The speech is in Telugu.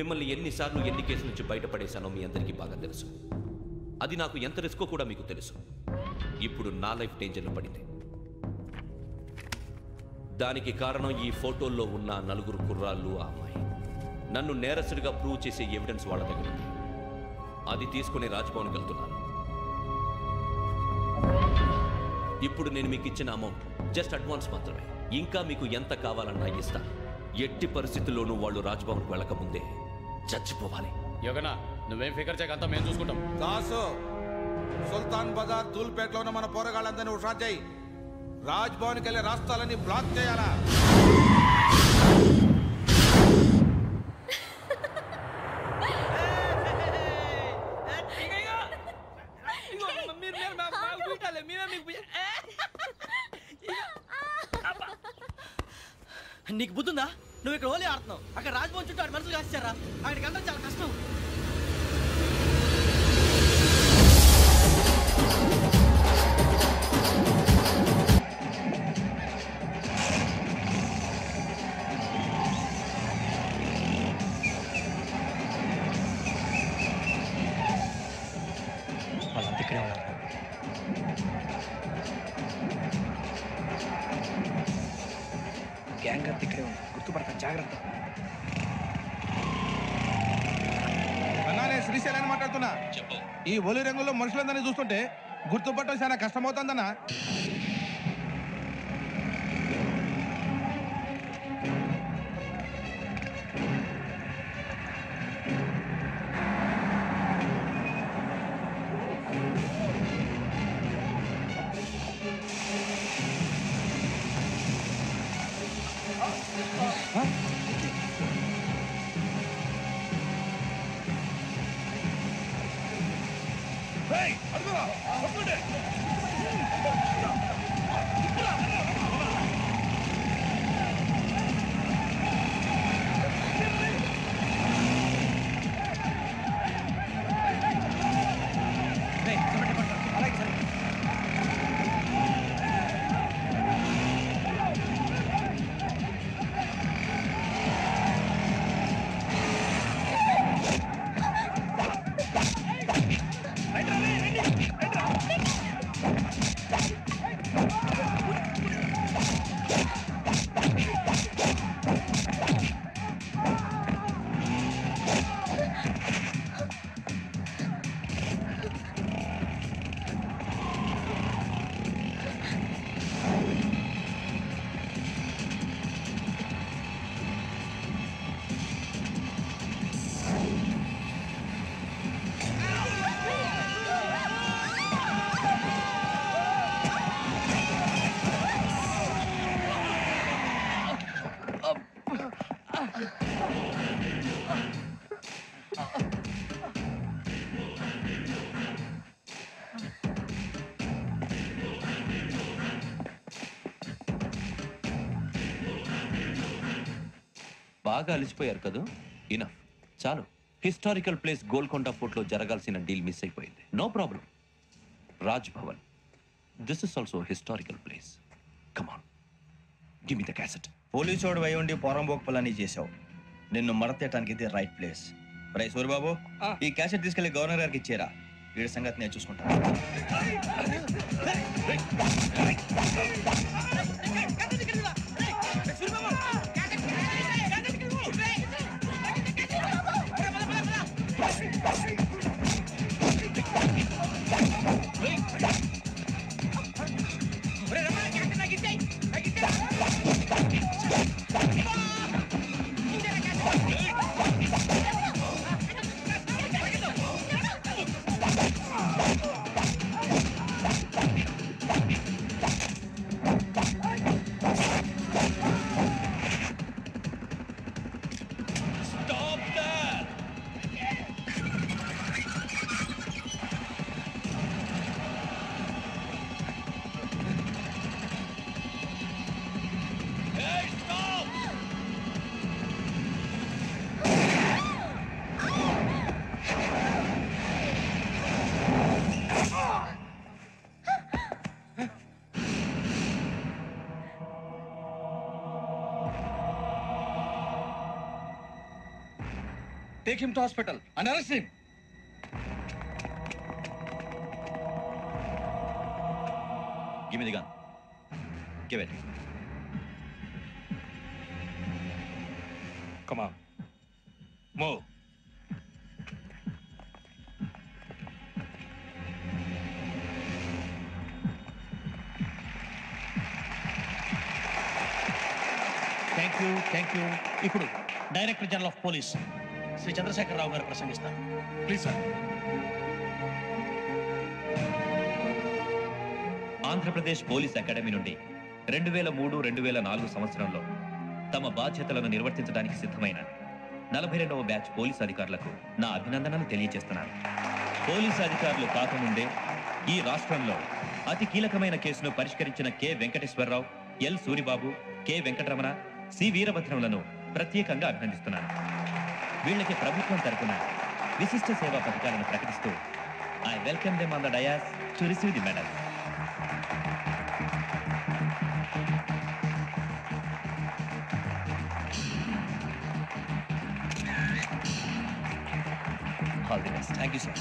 మిమ్మల్ని ఎన్నిసార్లు ఎన్ని కేసుల నుంచి బయటపడేశానో మీ అందరికీ బాగా తెలుసు. అది నాకు ఎంత రిస్కో కూడా మీకు తెలుసు. ఇప్పుడు నా లైఫ్ డేంజర్లో పడింది. దానికి కారణం ఈ ఫోటోల్లో ఉన్న 4 కుర్రాళ్ళు, ఆ అమ్మాయి. నన్ను నేరస్తుడిగా ప్రూవ్ చేసే ఎవిడెన్స్ వాళ్ళ దగ్గర ఉంది. అది తీసుకుని రాజ్భవన్కి వెళ్తున్నాను. ఇప్పుడు నేను మీకు ఇచ్చిన అమౌంట్ జస్ట్ అడ్వాన్స్ మాత్రమే. ఇంకా మీకు ఎంత కావాలన్నా ఇస్తాను. ఎట్టి పరిస్థితుల్లోనూ వాళ్ళు రాజ్భవన్కి వెళ్ళకముందే చచ్చిపోవాలి. యోగనా, నువ్వేం ఫికర్ చేయకంతా మేము చూసుకుంటాం. దాసు, సుల్తాన్ బజార్ ధూల్పేటలో ఉన్న మన పోరగాళ్ళందరినీ హుషారు చేయి. రాజ్భవన్కి వెళ్ళే రాష్ట్రాలని బ్లాక్ చేయాలా? నీకు బుద్ధుందా? నువ్వు ఇక్కడ హోలీ ఆడుతున్నావు, అక్కడ రాజ్భవన్ చుట్టూ ఆడు మనుషులు కాస్తారా? అక్కడికి వెళ్ళడం చాలా కష్టం. వాళ్ళంతా ఇక్కడే ఉన్నారు. గ్యాంగ్ అంతా ఇక్కడే ఉంది, గుర్తుపడతాను, జాగ్రత్త. అన్నానే శ్రీశైలాన్ని మాట్లాడుతున్నా. ఈ ఒలి రంగుల్లో మనుషులందరినీ చూస్తుంటే గుర్తుపట్టడం చాలా కష్టమవుతుందన్నా. బాగా అలిసిపోయారు కదా? ఇనఫ్, చాలు. హిస్టారికల్ ప్లేస్ గోల్కొండ ఫోర్ట్లో జరగాల్సిన డీల్ మిస్ అయిపోయింది. No problem. Raj Bhavan, this is also historical place. Come on, give me the cassette. పోలీసోడు అయి ఉండి పోరంబోకు పలాని చేసావు. నిన్ను మడతేయటానికి ఇది రైట్ ప్లేస్. రై సూరిబాబు, ఈ క్యాసెట్ తీసుకెళ్లి గవర్నర్ గారికి ఇచ్చేరా. వీడి సంగతి నేను చూసుకుంటాను. Take him to hospital and arrest him. Give me the gun. Give it. Come on. Move. Thank you. ఇప్పుడు director general of police Shri Chandrasekhararao garu ప్రసంగిస్తారు. Please, sir. Andhra Pradesh police academy నుండి 2003-2004 సంవత్సరంలో తమ బాధ్యతలను నిర్వర్తించడానికి సిద్ధమైన 42వ బ్యాచ్ పోలీస్ అధికారులకు నా అభినందనలు తెలియజేస్తున్నాను. పోలీసు అధికారులు కాకముందే ఈ రాష్ట్రంలో అతి కీలకమైన కేసును పరిష్కరించిన K Venkateswararao, L Suribabu, K Venkataramana, C వీరభద్రంలను ప్రత్యేకంగా అభినందిస్తున్నాను. వీళ్ళకి ప్రభుత్వం తరపున విశిష్ట సేవా పథకాలను ప్రకటిస్తూ I welcome them on the dais to receive the medal. All the best. Thank you sir.